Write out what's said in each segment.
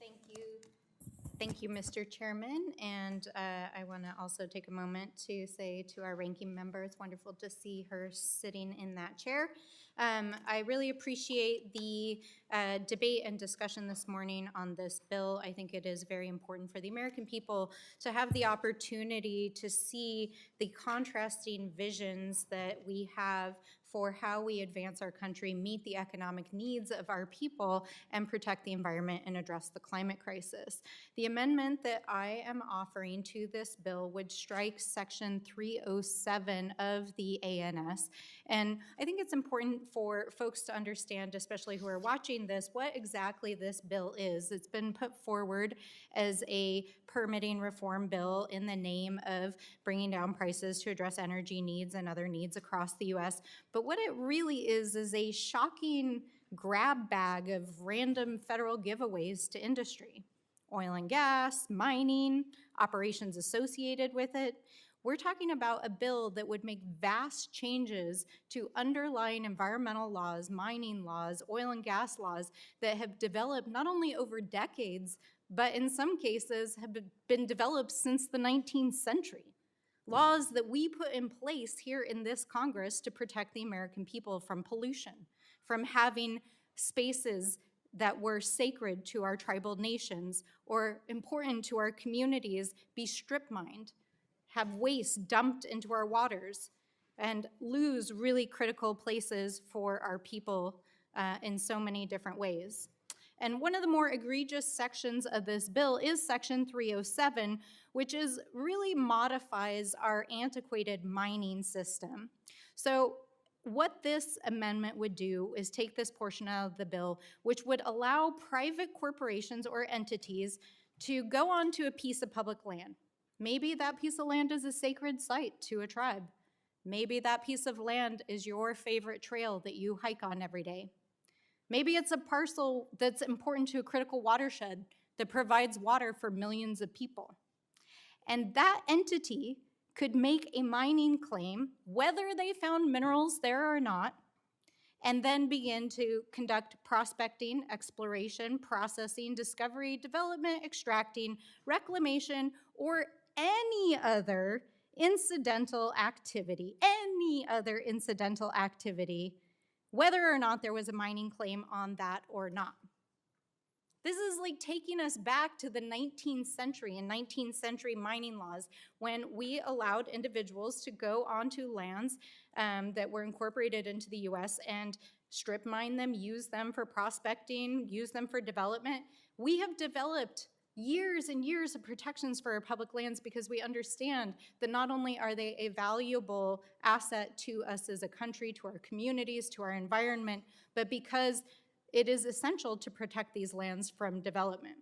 Thank you. Thank you, Mr. Chairman. And I want to also take a moment to say to our ranking member, it's wonderful to see her sitting in that chair. I really appreciate the debate and discussion this morning on this bill. I think it is very important for the American people to have the opportunity to see the contrasting visions that we have for how we advance our country, meet the economic needs of our people, and protect the environment and address the climate crisis. The amendment that I am offering to this bill would strike Section 307 of the ANS. And I think it's important for folks to understand, especially who are watching this, what exactly this bill is. It's been put forward as a permitting reform bill in the name of bringing down prices to address energy needs and other needs across the U.S. But what it really is a shocking grab bag of random federal giveaways to industry. Oil and gas, mining, operations associated with it. We're talking about a bill that would make vast changes to underlying environmental laws, mining laws, oil and gas laws that have developed not only over decades, but in some cases have been developed since the 19th century. Laws that we put in place here in this Congress to protect the American people from pollution, from having spaces that were sacred to our tribal nations or important to our communities be strip mined, have waste dumped into our waters, and lose really critical places for our people in so many different ways. And one of the more egregious sections of this bill is Section 307, which really modifies our antiquated mining system. So what this amendment would do is take this portion out of the bill, which would allow private corporations or entities to go onto a piece of public land. Maybe that piece of land is a sacred site to a tribe. Maybe that piece of land is your favorite trail that you hike on every day. Maybe it's a parcel that's important to a critical watershed that provides water for millions of people. And that entity could make a mining claim, whether they found minerals there or not, and then begin to conduct prospecting, exploration, processing, discovery, development, extracting, reclamation, or any other incidental activity, whether or not there was a mining claim on that or not. This is like taking us back to the 19th century and 19th century mining laws when we allowed individuals to go onto lands that were incorporated into the US and strip mine them, use them for prospecting, use them for development. We have developed years and years of protections for our public lands because we understand that not only are they a valuable asset to us as a country, to our communities, to our environment, but because it is essential to protect these lands from development.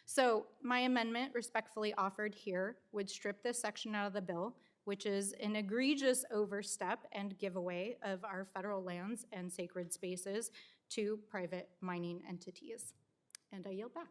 So my amendment, respectfully offered here, would strip this section out of the bill, which is an egregious overstep and giveaway of our federal lands and sacred spaces to private mining entities. And I yield back.